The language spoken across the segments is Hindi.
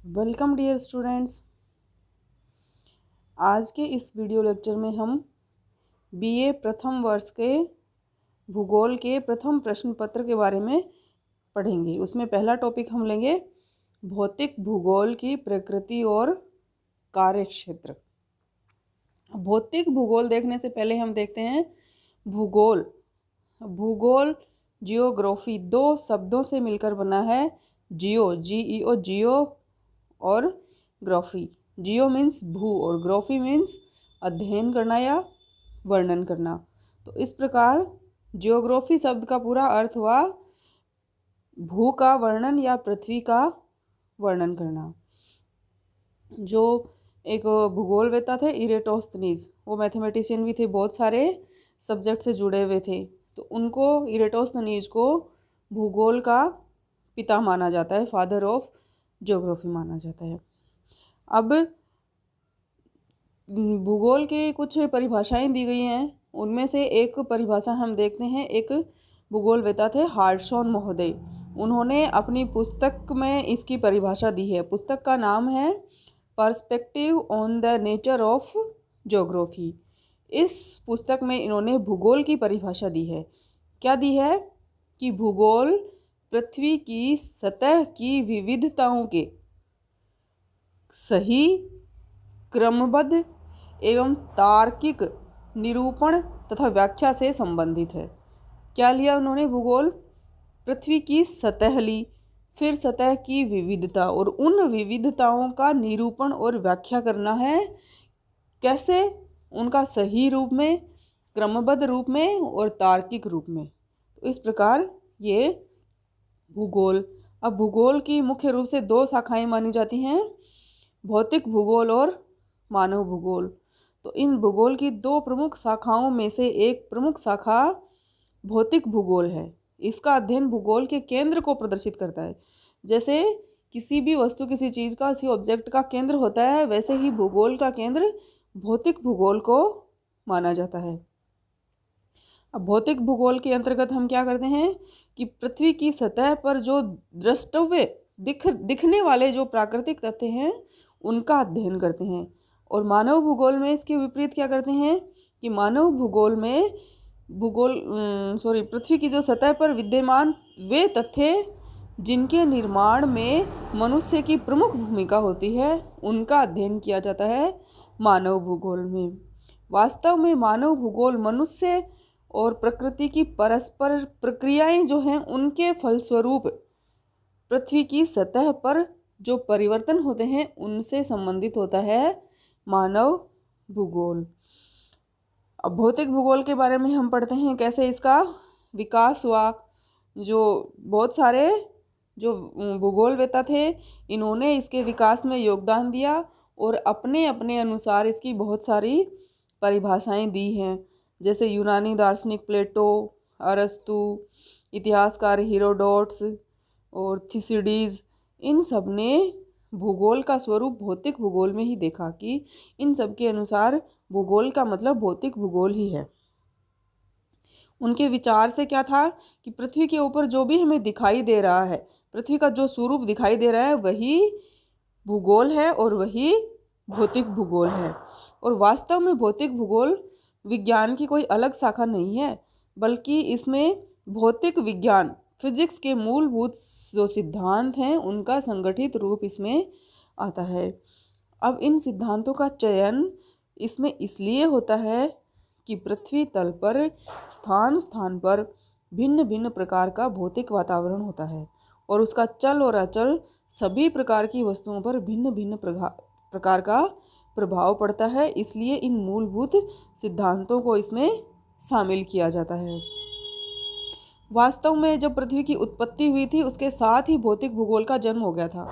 Welcome dear students. आज के इस वीडियो लेक्चर में हम बीए प्रथम वर्ष के भूगोल के प्रथम प्रश्न पत्र के बारे में पढ़ेंगे। उसमें पहला टॉपिक हम लेंगे भौतिक भूगोल की प्रकृति और कार्यक्षेत्र। भौतिक भूगोल देखने से पहले हम देखते हैं भूगोल। भूगोल जियोग्राफी दो शब्दों से मिलकर बना है। जियो GEO जियो और ग्राफी। जियो मीन्स भू और ग्राफी मीन्स अध्ययन करना या वर्णन करना। तो इस प्रकार जियोग्राफी शब्द का पूरा अर्थ हुआ भू का वर्णन या पृथ्वी का वर्णन करना। जो एक भूगोलवेत्ता थे इरेटोस्थनीज, वो मैथमेटिशियन भी थे, बहुत सारे सब्जेक्ट से जुड़े हुए थे। तो उनको इरेटोस्थनीज को भूगोल का पिता माना जाता है, फादर ऑफ ज्योग्राफी माना जाता है। अब भूगोल के कुछ परिभाषाएं दी गई हैं, उनमें से एक परिभाषा हम देखते हैं। एक भूगोलवेत्ता थे हार्डसॉन महोदय, उन्होंने अपनी पुस्तक में इसकी परिभाषा दी है। पुस्तक का नाम है perspective on the nature of geography. इस पुस्तक में इन्होंने भूगोल की परिभाषा दी है। क्या दी है? कि भूगोल पृथ्वी की सतह की विविधताओं के सही, क्रमबद्ध एवं तार्किक निरूपण तथा व्याख्या से संबंधित है। क्या लिया उन्होंने? भूगोल पृथ्वी की सतह ली, फिर सतह की विविधता और उन विविधताओं का निरूपण और व्याख्या करना है। कैसे? उनका सही रूप में, क्रमबद्ध रूप में और तार्किक रूप में। तो इस प्रकार ये भूगोल। अब भूगोल की मुख्य रूप से दो शाखाएं मानी जाती हैं, भौतिक भूगोल और मानव भूगोल। तो इन भूगोल की दो प्रमुख शाखाओं में से एक प्रमुख शाखा भौतिक भूगोल है। इसका अध्ययन भूगोल के केंद्र को प्रदर्शित करता है। जैसे किसी भी वस्तु, किसी चीज़ का, किसी ऑब्जेक्ट का केंद्र होता है, वैसे ही भूगोल का केंद्र भौतिक भूगोल को माना जाता है। अब भौतिक भूगोल के अंतर्गत हम क्या करते हैं कि पृथ्वी की सतह पर जो द्रष्टव्य दिखने वाले जो प्राकृतिक तथ्य हैं उनका अध्ययन करते हैं। और मानव भूगोल में इसके विपरीत क्या करते हैं कि मानव भूगोल में पृथ्वी की जो सतह पर विद्यमान वे तथ्य जिनके निर्माण में मनुष्य की प्रमुख भूमिका होती है उनका अध्ययन किया जाता है मानव भूगोल में। वास्तव में मानव भूगोल मनुष्य और प्रकृति की परस्पर प्रक्रियाएं जो हैं उनके फलस्वरूप पृथ्वी की सतह पर जो परिवर्तन होते हैं उनसे संबंधित होता है मानव भूगोल। अब भौतिक भूगोल के बारे में हम पढ़ते हैं कैसे इसका विकास हुआ। जो बहुत सारे जो भूगोलवेत्ता थे इन्होंने इसके विकास में योगदान दिया और अपने अपने अनुसार इसकी बहुत सारी परिभाषाएं दी हैं। जैसे यूनानी दार्शनिक प्लेटो, अरस्तु, इतिहासकार हेरोडोटस और थुसिडीज, इन सब ने भूगोल का स्वरूप भौतिक भूगोल में ही देखा कि इन सब के अनुसार भूगोल का मतलब भौतिक भूगोल ही है। उनके विचार से क्या था कि पृथ्वी के ऊपर जो भी हमें दिखाई दे रहा है, पृथ्वी का जो स्वरूप दिखाई दे रहा है वही भूगोल है और वही भौतिक भूगोल है। और वास्तव में भौतिक भूगोल विज्ञान की कोई अलग शाखा नहीं है, बल्कि इसमें भौतिक विज्ञान, फिजिक्स के मूलभूत जो सिद्धांत हैं उनका संगठित रूप इसमें आता है। अब इन सिद्धांतों का चयन इसमें इसलिए होता है कि पृथ्वी तल पर स्थान स्थान पर भिन्न भिन्न प्रकार का भौतिक वातावरण होता है और उसका चल और अचल सभी प्रकार की वस्तुओं पर भिन्न भिन्न प्रकार का प्रभाव पड़ता है। इसलिए इन मूलभूत सिद्धांतों को इसमें शामिल किया जाता है। वास्तव में जब पृथ्वी की उत्पत्ति हुई थी उसके साथ ही भौतिक भूगोल का जन्म हो गया था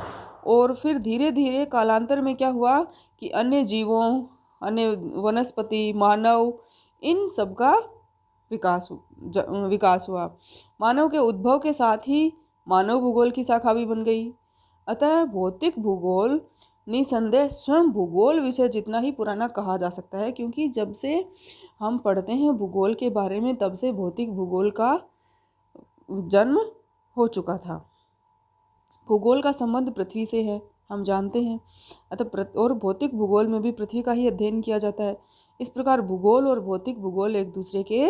और फिर धीरे धीरे कालांतर में क्या हुआ कि अन्य जीवों, अन्य वनस्पति, मानव, इन सब का विकास हुआ। मानव के उद्भव के साथ ही मानव भूगोल की शाखा भी बन गई। अतः भौतिक भूगोल निसंदेह स्वयं भूगोल विषय जितना ही पुराना कहा जा सकता है, क्योंकि जब से हम पढ़ते हैं भूगोल के बारे में तब से भौतिक भूगोल का जन्म हो चुका था। भूगोल का संबंध पृथ्वी से है, हम जानते हैं। और भौतिक भूगोल में भी पृथ्वी का ही अध्ययन किया जाता है। इस प्रकार भूगोल और भौतिक भूगोल एक दूसरे के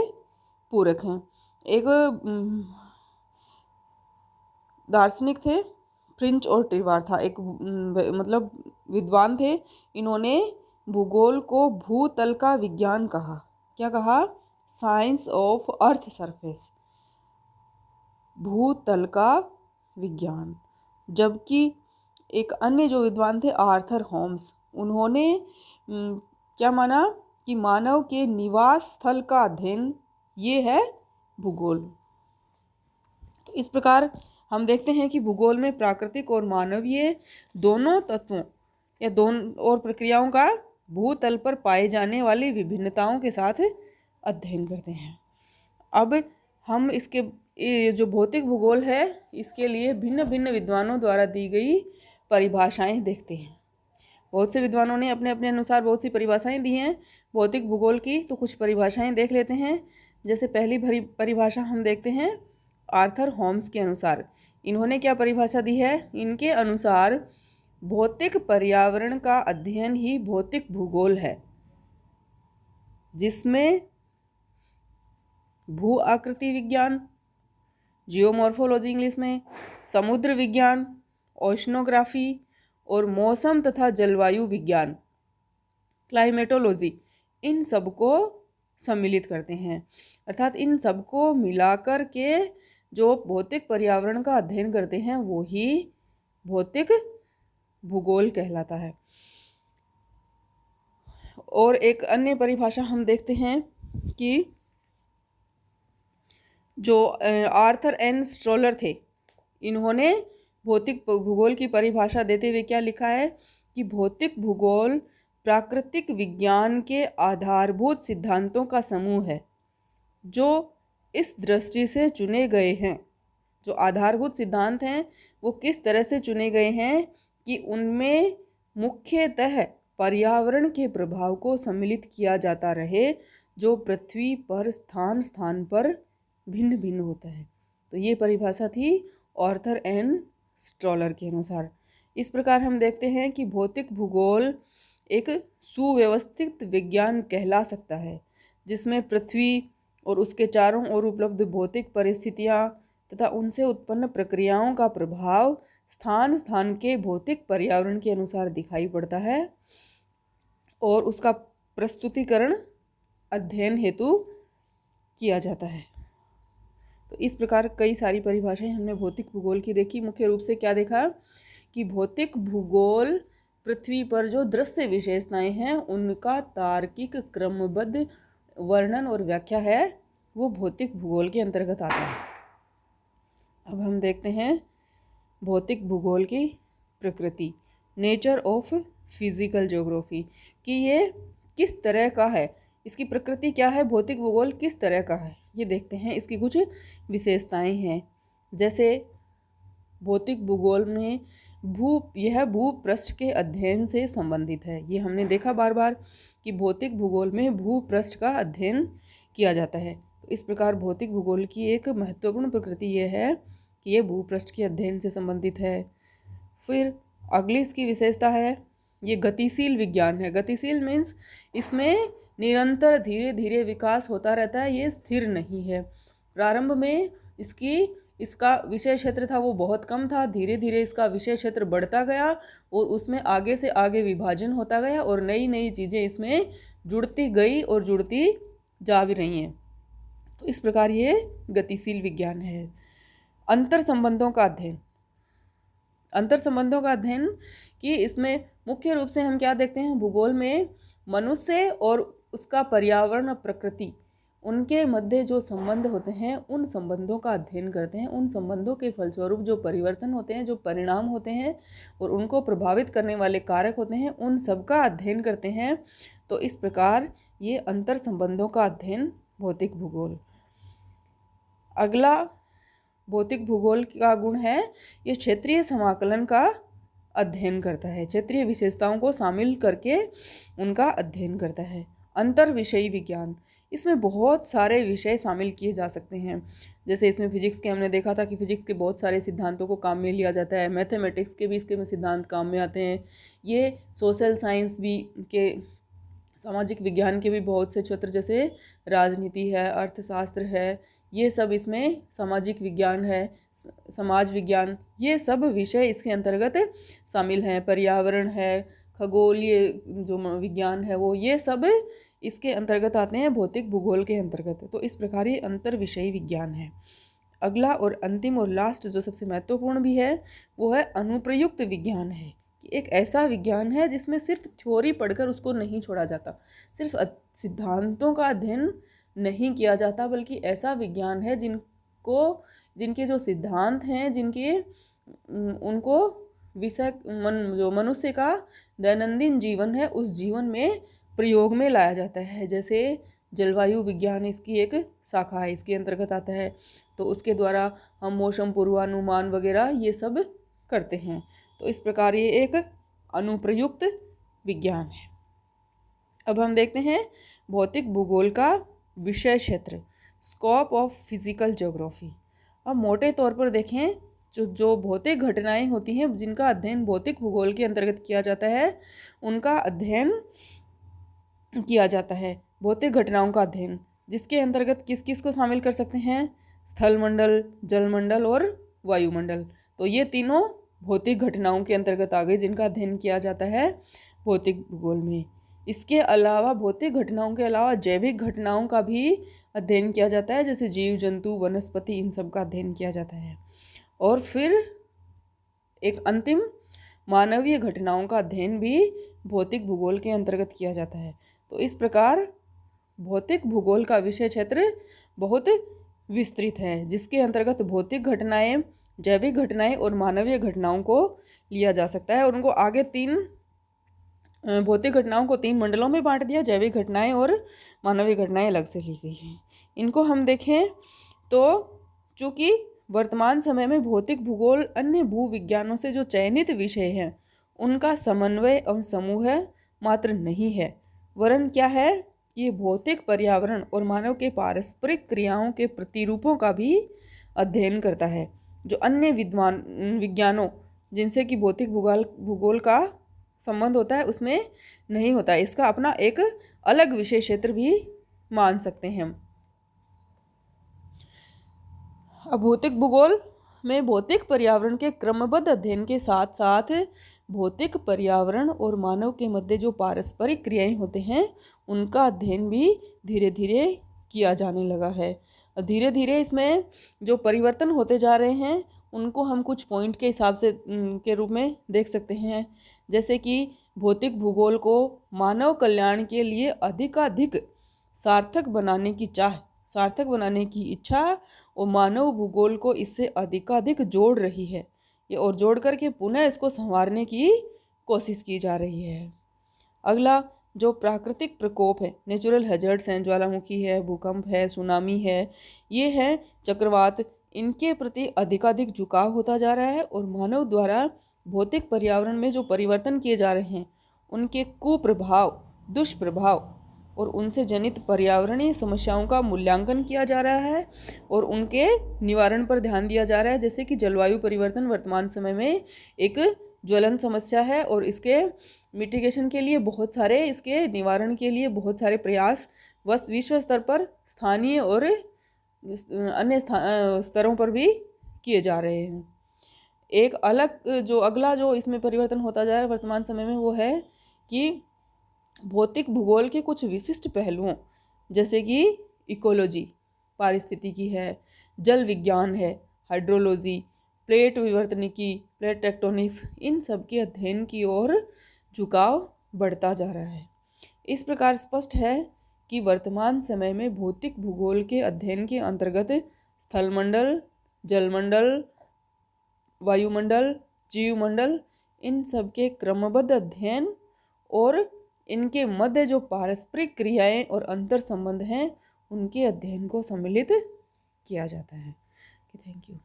पूरक हैं। एक दार्शनिक थे, फ्रिंच और टिवार था, एक मतलब विद्वान थे। इन्होंने भूगोल को भूतल का विज्ञान कहा। क्या कहा? साइंस ऑफ अर्थ सरफेस, भूतल का विज्ञान। जबकि एक अन्य जो विद्वान थे आर्थर होम्स, उन्होंने क्या माना कि मानव के निवास स्थल का अध्ययन ये है भूगोल। तो इस प्रकार हम देखते हैं कि भूगोल में प्राकृतिक और मानवीय दोनों तत्वों या दोनों और प्रक्रियाओं का भूतल पर पाए जाने वाली विभिन्नताओं के साथ अध्ययन करते हैं। अब हम इसके जो भौतिक भूगोल है इसके लिए भिन्न भिन्न विद्वानों द्वारा दी गई परिभाषाएं देखते हैं। बहुत से विद्वानों ने अपने अपने अनुसार बहुत सी परिभाषाएं दी हैं भौतिक भूगोल की। तो कुछ परिभाषाएं देख लेते हैं। जैसे पहली परिभाषा हम देखते हैं आर्थर होम्स के अनुसार। इन्होंने क्या परिभाषा दी है? इनके अनुसार भौतिक पर्यावरण का अध्ययन ही भौतिक भूगोल है, जिसमें भू आकृति विज्ञान, जियोमॉर्फोलॉजी इंग्लिश में, समुद्र विज्ञान, ओशनोग्राफी और मौसम तथा जलवायु विज्ञान, क्लाइमेटोलॉजी, इन सबको सम्मिलित करते हैं। अर्थात इन सबको मिलाकर के जो भौतिक पर्यावरण का अध्ययन करते हैं वो ही भौतिक भूगोल कहलाता है। और एक अन्य परिभाषा हम देखते हैं कि जो आर्थर एन स्ट्रोलर थे, इन्होंने भौतिक भूगोल की परिभाषा देते हुए क्या लिखा है कि भौतिक भूगोल प्राकृतिक विज्ञान के आधारभूत सिद्धांतों का समूह है जो इस दृष्टि से चुने गए हैं। जो आधारभूत सिद्धांत हैं वो किस तरह से चुने गए हैं कि उनमें मुख्यतः पर्यावरण के प्रभाव को सम्मिलित किया जाता रहे जो पृथ्वी पर स्थान स्थान पर भिन्न भिन्न होता है। तो ये परिभाषा थी आर्थर एन स्ट्रोलर के अनुसार। इस प्रकार हम देखते हैं कि भौतिक भूगोल एक सुव्यवस्थित विज्ञान कहला सकता है जिसमें पृथ्वी और उसके चारों ओर उपलब्ध भौतिक परिस्थितियां तथा उनसे उत्पन्न प्रक्रियाओं का प्रभाव स्थान स्थान के भौतिक पर्यावरण के अनुसार दिखाई पड़ता है और उसका प्रस्तुतिकरण अध्ययन हेतु किया जाता है। तो इस प्रकार कई सारी परिभाषाएं हमने भौतिक भूगोल की देखी। मुख्य रूप से क्या देखा कि भौतिक भूगोल पृथ्वी पर जो दृश्य विशेषताएं हैं उनका तार्किक क्रमबद्ध वर्णन और व्याख्या है, वो भौतिक भूगोल के अंतर्गत आता है। अब हम देखते हैं भौतिक भूगोल की प्रकृति, नेचर ऑफ फिजिकल ज्योग्राफी, कि ये किस तरह का है, इसकी प्रकृति क्या है, भौतिक भूगोल किस तरह का है, ये देखते हैं। इसकी कुछ विशेषताएं हैं। जैसे भौतिक भूगोल में यह भूपृष्ठ के अध्ययन से संबंधित है। ये हमने देखा बार बार कि भौतिक भूगोल में भूपृष्ठ का अध्ययन किया जाता है। तो इस प्रकार भौतिक भूगोल की एक महत्वपूर्ण प्रकृति ये है कि ये भूपृष्ठ के अध्ययन से संबंधित है। फिर अगली इसकी विशेषता है ये गतिशील विज्ञान है। गतिशील मीन्स इसमें निरंतर धीरे धीरे विकास होता रहता है, ये स्थिर नहीं है। प्रारंभ में इसका विषय क्षेत्र था वो बहुत कम था, धीरे धीरे इसका विषय क्षेत्र बढ़ता गया और उसमें आगे से आगे विभाजन होता गया और नई नई चीज़ें इसमें जुड़ती गई और जुड़ती जा भी रही हैं। तो इस प्रकार ये गतिशील विज्ञान है। अंतर संबंधों का अध्ययन, अंतर संबंधों का अध्ययन कि इसमें मुख्य रूप से हम क्या देखते हैं, भूगोल में मनुष्य और उसका पर्यावरण और प्रकृति, उनके मध्य जो संबंध होते हैं उन संबंधों का अध्ययन करते हैं। उन संबंधों के फलस्वरूप जो परिवर्तन होते हैं, जो परिणाम होते हैं और उनको प्रभावित करने वाले कारक होते हैं, उन सब का अध्ययन करते हैं। तो इस प्रकार ये अंतर संबंधों का अध्ययन भौतिक भूगोल। अगला भौतिक भूगोल का गुण है ये क्षेत्रीय समाकलन का अध्ययन करता है, क्षेत्रीय विशेषताओं को शामिल करके उनका अध्ययन करता है। अंतर विषयी विज्ञान, इसमें बहुत सारे विषय शामिल किए जा सकते हैं। जैसे इसमें फिजिक्स के हमने देखा था कि फिजिक्स के बहुत सारे सिद्धांतों को काम में लिया जाता है, मैथमेटिक्स के भी इसके में सिद्धांत काम में आते हैं। ये सोशल साइंस भी के, सामाजिक विज्ञान के भी बहुत से क्षेत्र जैसे राजनीति है, अर्थशास्त्र है, ये सब इसमें सामाजिक विज्ञान है, समाज विज्ञान, ये सब विषय इसके अंतर्गत शामिल हैं। पर्यावरण है, खगोलीय जो विज्ञान है वो, ये सब इसके अंतर्गत आते हैं, भौतिक भूगोल के अंतर्गत। तो इस प्रकार ये अंतर विषयी विज्ञान है। अगला और अंतिम और लास्ट जो सबसे महत्वपूर्ण भी है वो है अनुप्रयुक्त विज्ञान है, कि एक ऐसा विज्ञान है जिसमें सिर्फ थ्योरी पढ़कर उसको नहीं छोड़ा जाता, सिर्फ सिद्धांतों का अध्ययन नहीं किया जाता, बल्कि ऐसा विज्ञान है जिनके जो सिद्धांत हैं, उनको विषय जो मनुष्य का दैनंदिन जीवन है उस जीवन में प्रयोग में लाया जाता है। जैसे जलवायु विज्ञान इसकी एक शाखा है, इसके अंतर्गत आता है। तो उसके द्वारा हम मौसम पूर्वानुमान वगैरह ये सब करते हैं। तो इस प्रकार ये एक अनुप्रयुक्त विज्ञान है। अब हम देखते हैं भौतिक भूगोल का विषय क्षेत्र, स्कोप ऑफ फिजिकल ज्योग्राफी। अब मोटे तौर पर देखें, जो भौतिक घटनाएं होती हैं जिनका अध्ययन भौतिक भूगोल के अंतर्गत किया जाता है, उनका अध्ययन किया जाता है। भौतिक घटनाओं का अध्ययन जिसके अंतर्गत किस किस को शामिल कर सकते हैं, स्थल मंडल, जलमंडल और वायुमंडल। तो ये तीनों भौतिक घटनाओं के अंतर्गत आ गए जिनका अध्ययन किया जाता है भौतिक भूगोल में। इसके अलावा भौतिक घटनाओं के अलावा जैविक घटनाओं का भी अध्ययन किया जाता है, जैसे जीव जंतु, वनस्पति, इन सब का अध्ययन किया जाता है। और फिर एक अंतिम मानवीय घटनाओं का अध्ययन भी भौतिक भूगोल के अंतर्गत किया जाता है। तो इस प्रकार भौतिक भूगोल का विषय क्षेत्र बहुत विस्तृत है, जिसके अंतर्गत भौतिक घटनाएं, जैविक घटनाएं और मानवीय घटनाओं को लिया जा सकता है। और उनको आगे भौतिक घटनाओं को 3 मंडलों में बांट दिया, जैविक घटनाएं और मानवीय घटनाएं अलग से ली गई हैं। इनको हम देखें तो चूँकि वर्तमान समय में भौतिक भूगोल अन्य भूविज्ञानों से जो चयनित विषय हैं उनका समन्वय और समूह मात्र नहीं है, वरन क्या है, ये भौतिक पर्यावरण और मानव के पारस्परिक क्रियाओं के प्रतिरूपों का भी अध्ययन करता है, जो अन्य विज्ञानों जिनसे कि भौतिक भूगोल का संबंध होता है उसमें नहीं होता है। इसका अपना एक अलग विषय क्षेत्र भी मान सकते हैं हम। अब भौतिक भूगोल में भौतिक पर्यावरण के क्रमबद्ध अध्ययन के साथ साथ भौतिक पर्यावरण और मानव के मध्य जो पारस्परिक क्रियाएं होते हैं उनका अध्ययन भी धीरे धीरे किया जाने लगा है। धीरे धीरे इसमें जो परिवर्तन होते जा रहे हैं उनको हम कुछ पॉइंट के हिसाब से के रूप में देख सकते हैं। जैसे कि भौतिक भूगोल को मानव कल्याण के लिए अधिकाधिक सार्थक बनाने की इच्छा और मानव भूगोल को इससे अधिकाधिक जोड़ रही है, ये और जोड़ करके पुनः इसको संवारने की कोशिश की जा रही है। अगला जो प्राकृतिक प्रकोप है, नेचुरल हैजर्ड्स हैं, ज्वालामुखी है, भूकंप है, सुनामी है, ये हैं चक्रवात, इनके प्रति अधिकाधिक झुकाव होता जा रहा है। और मानव द्वारा भौतिक पर्यावरण में जो परिवर्तन किए जा रहे हैं उनके कुप्रभाव, दुष्प्रभाव और उनसे जनित पर्यावरणीय समस्याओं का मूल्यांकन किया जा रहा है और उनके निवारण पर ध्यान दिया जा रहा है। जैसे कि जलवायु परिवर्तन वर्तमान समय में एक ज्वलन समस्या है और इसके मिटिगेशन के लिए बहुत सारे, इसके निवारण के लिए बहुत सारे प्रयास विश्व स्तर पर, स्थानीय और अन्य स्तरों पर भी किए जा रहे हैं। एक अगला जो इसमें परिवर्तन होता जा रहा है वर्तमान समय में वो है कि भौतिक भूगोल के कुछ विशिष्ट पहलुओं जैसे कि इकोलॉजी, पारिस्थितिकी है, जल विज्ञान है, हाइड्रोलॉजी, प्लेट विवर्तनिकी, प्लेट टेक्टोनिक्स, इन सब के अध्ययन की ओर झुकाव बढ़ता जा रहा है। इस प्रकार स्पष्ट है कि वर्तमान समय में भौतिक भूगोल के अध्ययन के अंतर्गत स्थलमंडल, जलमंडल, वायुमंडल, जीवमंडल, इन सब के क्रमबद्ध अध्ययन और इनके मध्य जो पारस्परिक क्रियाएं और अंतर संबंध हैं उनके अध्ययन को सम्मिलित किया जाता है। Thank you.